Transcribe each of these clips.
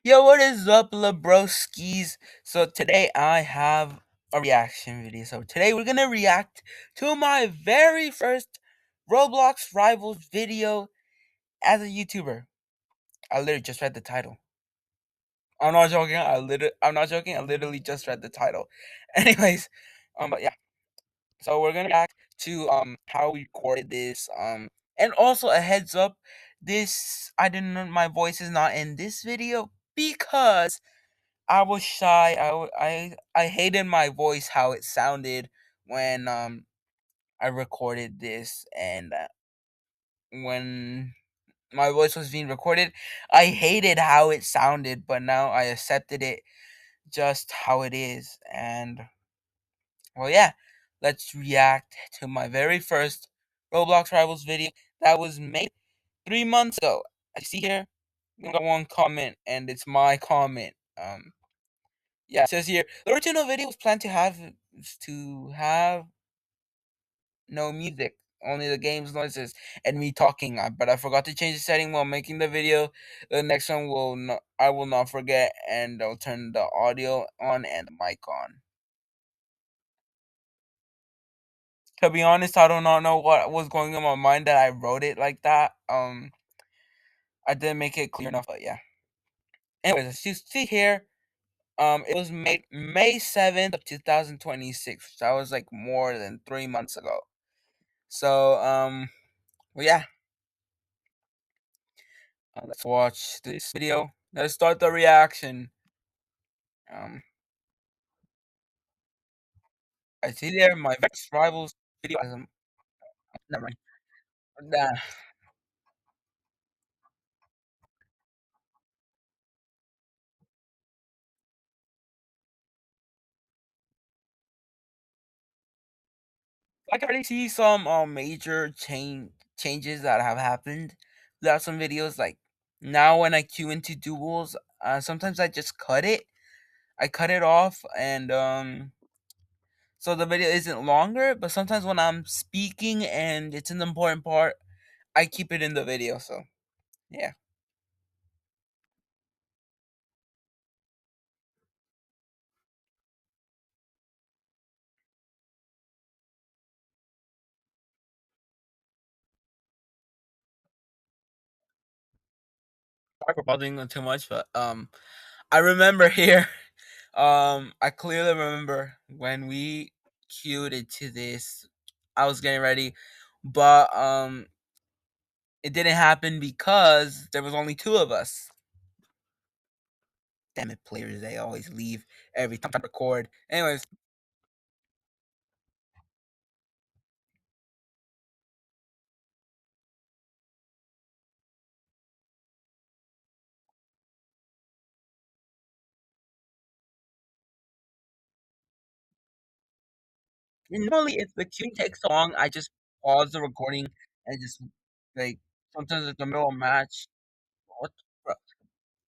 Yo, what is up, LeBroskis? So today I have a reaction video. So today we're gonna react to my very first Roblox Rivals video as a YouTuber. I literally just read the title. I'm not joking. I'm not joking. I literally just read the title. Anyways, but yeah. So we're gonna react to how we recorded this. And also a heads up, this I didn't know my voice is not in this video because I was shy. I hated my voice how it sounded when I recorded this, and when my voice was being recorded, I hated how it sounded, but now I accepted it just how it is. And well, yeah, let's react to my very first Roblox Rivals video that was made 3 months ago. I see here, I got one comment, and it's my comment. Yeah, it says here the original video was planned to have no music, only the game's noises and me talking. But I forgot to change the setting while making the video. The next one will not, I will not forget, and I'll turn the audio on and the mic on. To be honest, I do not know what was going on in my mind that I wrote it like that. I didn't make it clear enough, but yeah. Anyways, as you see here, it was made May 7th of 2026. That was like more than 3 months ago. So, well, yeah, let's watch this video. Let's start the reaction. Um, I see there my Vex Rivals video. Never mind. Nah, I can already see some major changes that have happened. There are some videos like now when I queue into duels, sometimes I just cut it. I cut it off, and so the video isn't longer. But sometimes when I'm speaking and it's an important part, I keep it in the video. So yeah. Sorry for pausing too much, but I remember here. I clearly remember when we queued into this. I was getting ready, but it didn't happen because there was only two of us. Damn it, players! They always leave every time I record. Anyways, normally if the queue takes so long, I just pause the recording and just like sometimes in the middle of a match. What? The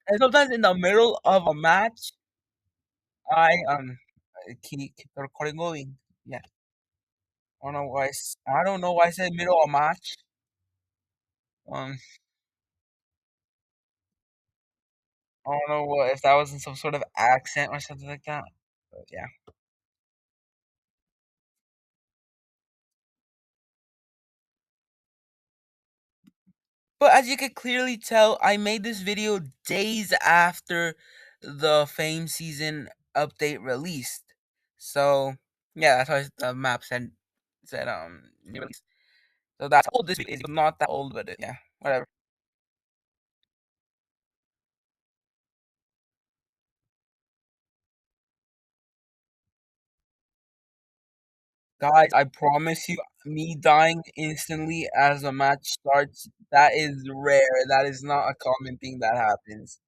And sometimes in the middle of a match, I keep the recording going. Yeah. I don't know why I said middle of March. Um, I don't know what if that was in some sort of accent or something like that. But yeah. But as you can clearly tell, I made this video days after the Fame season update released. So yeah, that's why the map said new release. So that's how old this video is. It's not that old, but yeah, whatever. Guys, I promise you, me dying instantly as a match starts, that is rare. That is not a common thing that happens.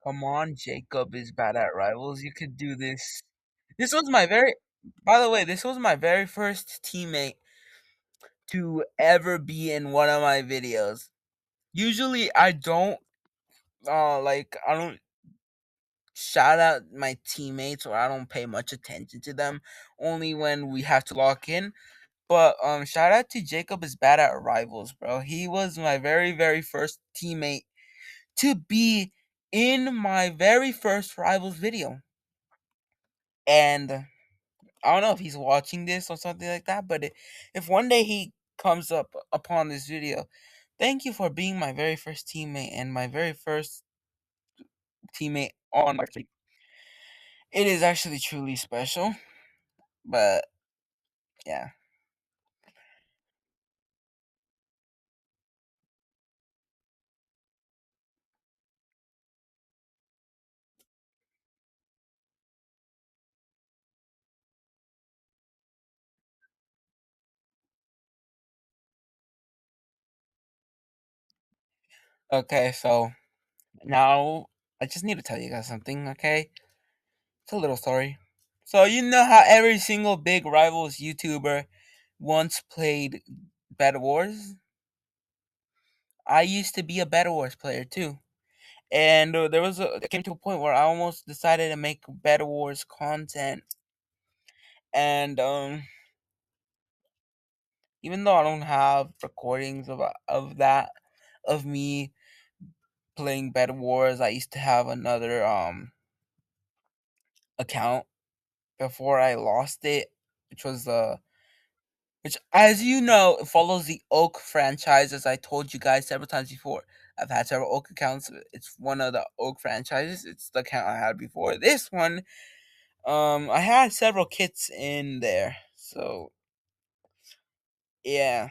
Come on, Jacob is bad at rivals. You could do this. This was my very, by the way, this was my very first teammate to ever be in one of my videos. Usually, I don't. like I don't shout out my teammates or I don't pay much attention to them. Only when we have to lock in. But shout out to Jacob is bad at rivals, bro. He was my very first teammate to be in my very first rivals video. And I don't know if he's watching this or something like that, but if one day he comes up upon this video, thank you for being my very first teammate and my very first teammate on my stream. It is actually truly special, but yeah. Okay, so now I just need to tell you guys something, okay? It's a little story. So you know how every single big rivals YouTuber once played Bed Wars? I used to be a Bed Wars player too. And there was it came to a point where I almost decided to make Bed Wars content. And even though I don't have recordings of that of me playing Bed Wars, I used to have another account before I lost it, which was which, as you know, follows the Oak franchise. As I told you guys several times before, I've had several Oak accounts. It's one of the Oak franchises. It's the account I had before this one. I had several kits in there, so yeah.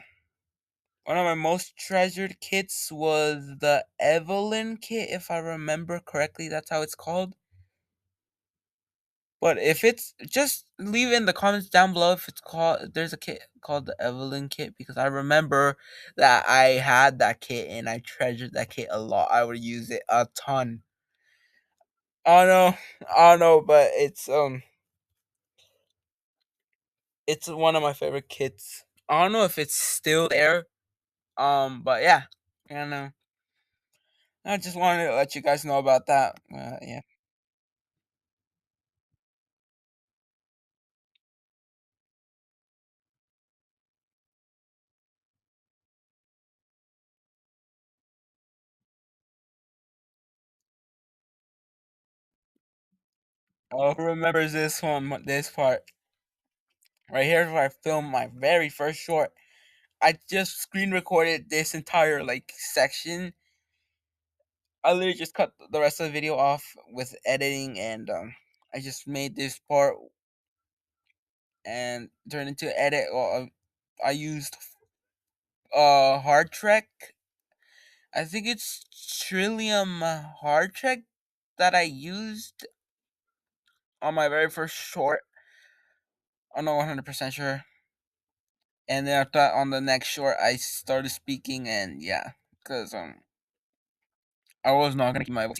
One of my most treasured kits was the Evelyn kit, if I remember correctly. That's how it's called. But if it's just leave it in the comments down below if it's called there's a kit called the Evelyn kit because I remember that I had that kit and I treasured that kit a lot. I would use it a ton. I don't know, but it's one of my favorite kits. I don't know if it's still there. But yeah. You know. I just wanted to let you guys know about that. Yeah. Oh, who remembers this one? This part right here is where I filmed my very first short. I just screen recorded this entire like section. I literally just cut the rest of the video off with editing, and I just made this part and turned into edit. I used Hard Trek. I think it's Trillium Hard Trek that I used on my very first short. I'm not 100% sure. And then I thought on the next short I started speaking, and yeah, because I was not gonna keep my voice.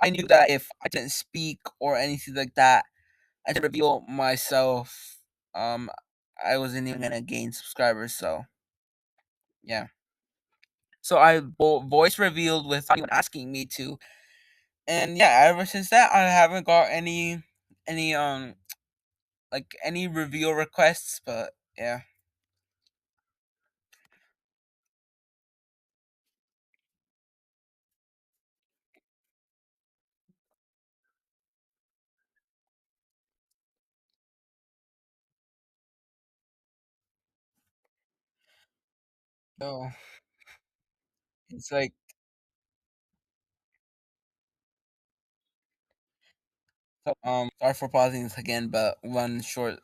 I knew that if I didn't speak or anything like that, I didn't reveal myself. Um, I wasn't even gonna gain subscribers. So yeah. So I voice revealed without anyone asking me to, and yeah, ever since that I haven't got any like any reveal requests. But yeah. So it's like so, sorry for pausing this again, but one short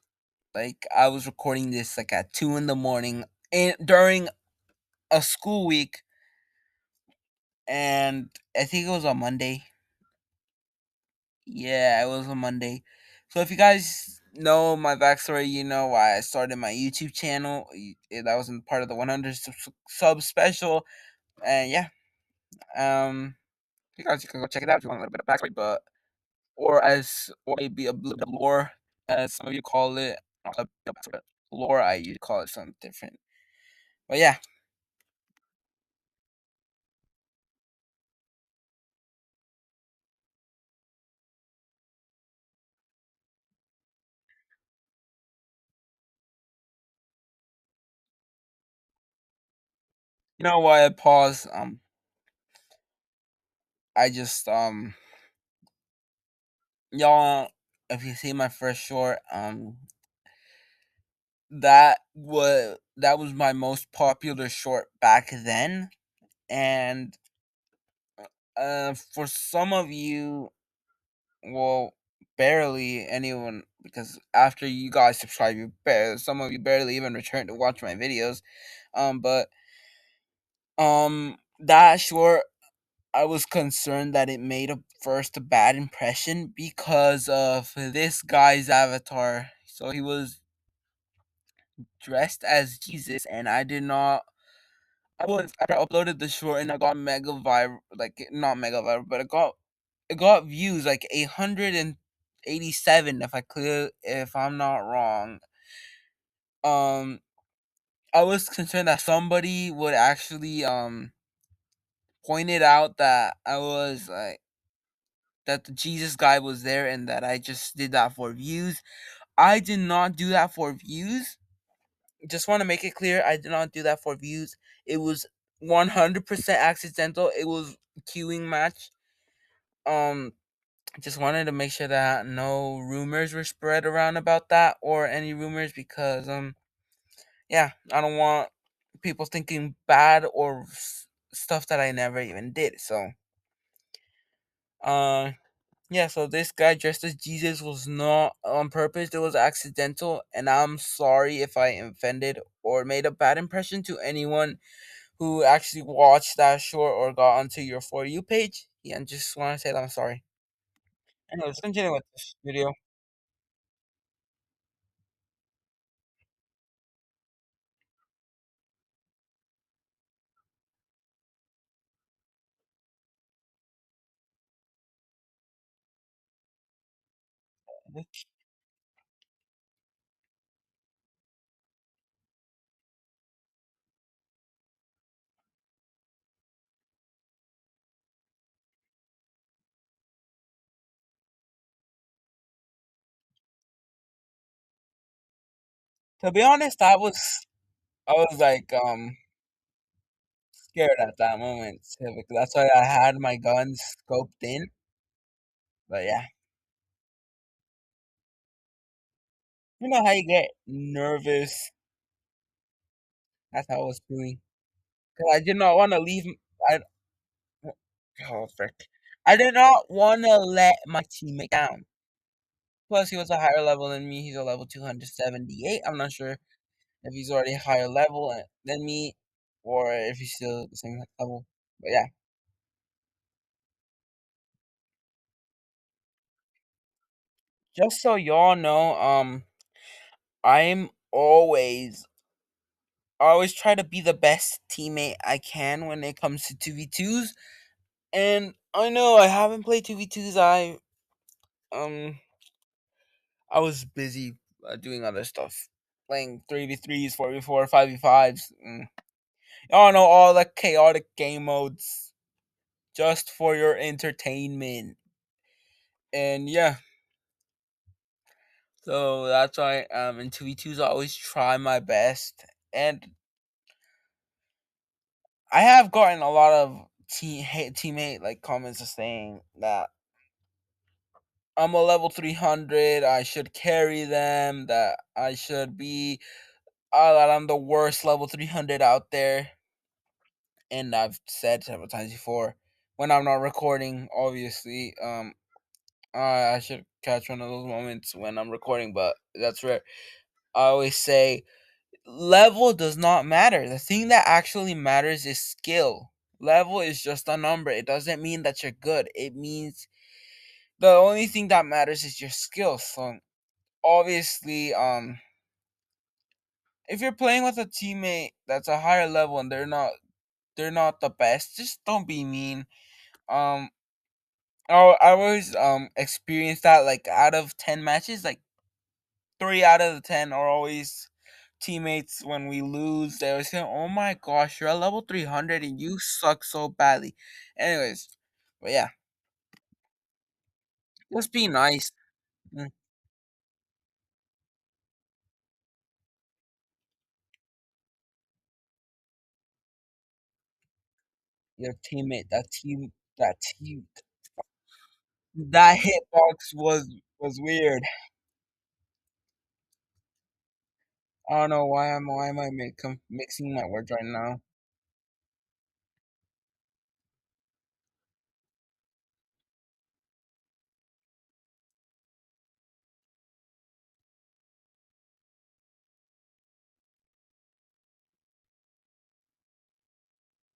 like I was recording this like at 2 in the morning and during a school week, and I think it was on Monday. Yeah, it was on Monday. So if you guys know my backstory, you know why I started my YouTube channel. That wasn't part of the 100 sub special, and yeah, you guys can go check it out if you want a little bit of backstory, but or maybe a little bit of lore, as some of you call it. Not a bit of backstory, but lore, I usually call it something different. But yeah, You know why I pause? I just y'all, if you see my first short, that was my most popular short back then, and for some of you, well, barely anyone, because after you guys subscribe, some of you barely even return to watch my videos. But that short, I was concerned that it made a first a bad impression because of this guy's avatar. So he was dressed as Jesus, and I did not. I uploaded the short and I got mega viral, like not mega viral, but it got views like 887 if I'm not wrong. Um, I was concerned that somebody would actually point it out that I was like that the Jesus guy was there and that I just did that for views. I did not do that for views. Just want to make it clear, I did not do that for views. It was 100% accidental. It was a queuing match. Um, just wanted to make sure that no rumors were spread around about that or any rumors because yeah, I don't want people thinking bad or stuff that I never even did. So uh yeah, so this guy dressed as Jesus was not on purpose. It was accidental, and I'm sorry if I offended or made a bad impression to anyone who actually watched that short or got onto your For You page. Yeah, and just want to say that I'm sorry. Anyways, continue with this video. To be honest, I was like scared at that moment too, because that's why I had my guns scoped in. But yeah, you know how you get nervous. That's how I was feeling. Cause I did not want to leave. I Oh frick! I did not want to let my teammate down. Plus, he was a higher level than me. He's a level 278. I'm not sure if he's already higher level than me, or if he's still the same level. But yeah, just so y'all know, I'm always try to be the best teammate I can when it comes to 2v2s. And I know I haven't played 2v2s. Um I was busy doing other stuff, playing 3v3s, 4v4, 5v5s. Y'all know all the chaotic game modes just for your entertainment. And yeah, so that's why in 2v2s I always try my best. And I have gotten a lot of teammate like comments saying that I'm a level 300, I should carry them, that I should be that I'm the worst level 300 out there. And I've said several times before, when I'm not recording, obviously, I should catch one of those moments when I'm recording, but that's rare. I always say level does not matter. The thing that actually matters is skill. Level is just a number. It doesn't mean that you're good. It means the only thing that matters is your skill. So obviously, if you're playing with a teammate that's a higher level and they're not the best, just don't be mean. Um, I always experience that, like out of 10 matches, like 3 out of the 10 are always teammates. When we lose, they always say, "Oh my gosh, you're a level 300 and you suck so badly." Anyways, but yeah, just be nice. Mm. Your teammate, that hitbox was weird. I don't know why am I mixing my words right now.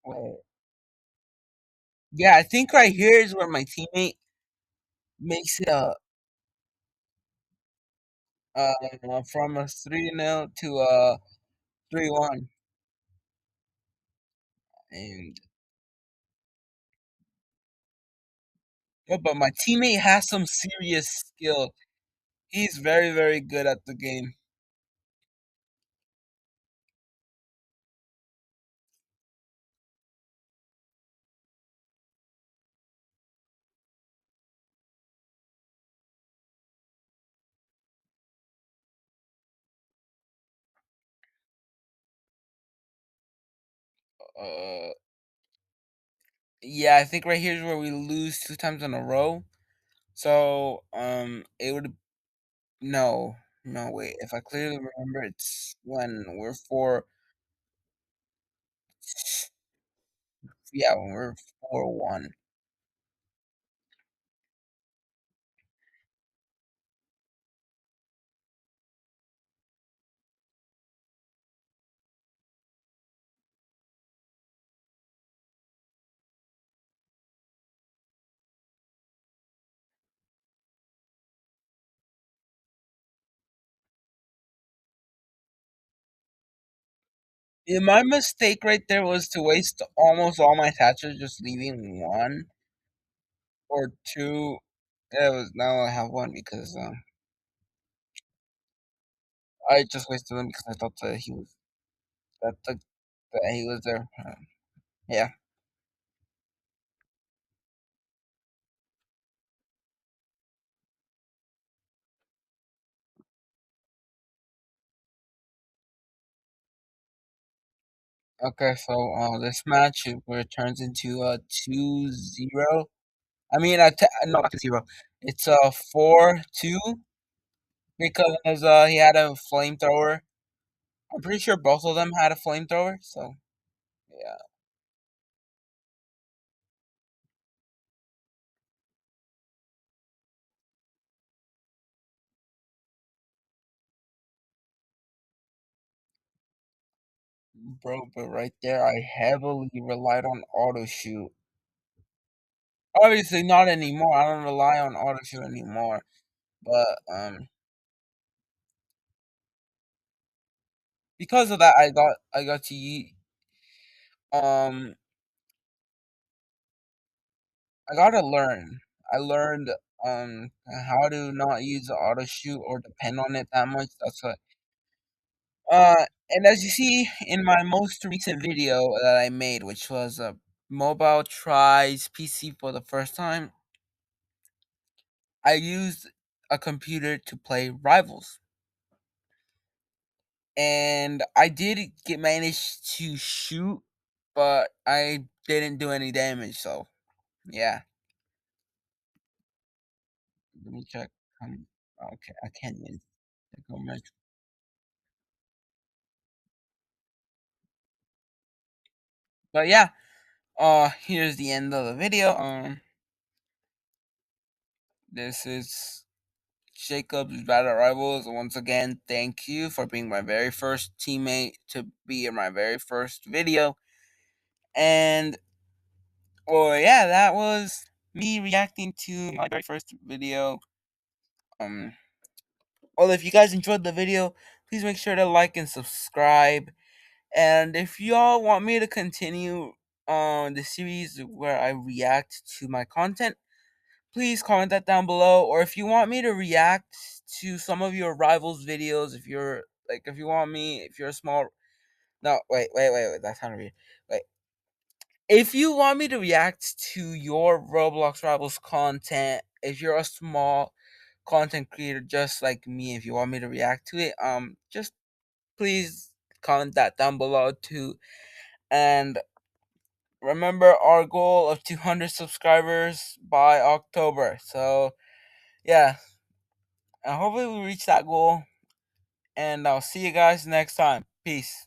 Wait. Yeah, I think right here is where my teammate makes it from a 3-0 to a 3-1. And yeah, but my teammate has some serious skill. He's very, very good at the game. Uh, yeah, I think right here is where we lose 2 times in a row. So, it would no, no, wait. If I clearly remember, it's when we're yeah, when we're 4-1. Yeah, my mistake right there was to waste almost all my attachers, just leaving one or two. Yeah, it was now I have one because I just wasted them because I thought that he was there. Yeah. Okay, so this match turns into a 2-0. I mean, no, not 2-0. It's a 4-2 because he had a flamethrower. I'm pretty sure both of them had a flamethrower. So yeah, bro. But right there, I heavily relied on auto shoot. Obviously, not anymore. I don't rely on auto shoot anymore. But because of that, I got to um I gotta learn. I learned how to not use the auto shoot or depend on it that much. That's what. And as you see in my most recent video that I made, which was a mobile tries PC for the first time, I used a computer to play Rivals, and I did get managed to shoot, but I didn't do any damage. So yeah, let me check. Okay, I can't even check how much. But yeah, here's the end of the video. This is Jacob's Battle Rivals. Once again, thank you for being my very first teammate to be in my very first video. And well, yeah, that was me reacting to my very first video. Um, well, if you guys enjoyed the video, please make sure to like and subscribe. And if y'all want me to continue on the series where I react to my content, please comment that down below. Or if you want me to react to some of your rivals videos, if you want me, if you're a small, no, wait, that's kind of weird. Wait, if you want me to react to your Roblox Rivals content, if you're a small content creator just like me, if you want me to react to it, just please comment that down below too. And remember our goal of 200 subscribers by October. So yeah, and hopefully we reach that goal. And I'll see you guys next time. Peace.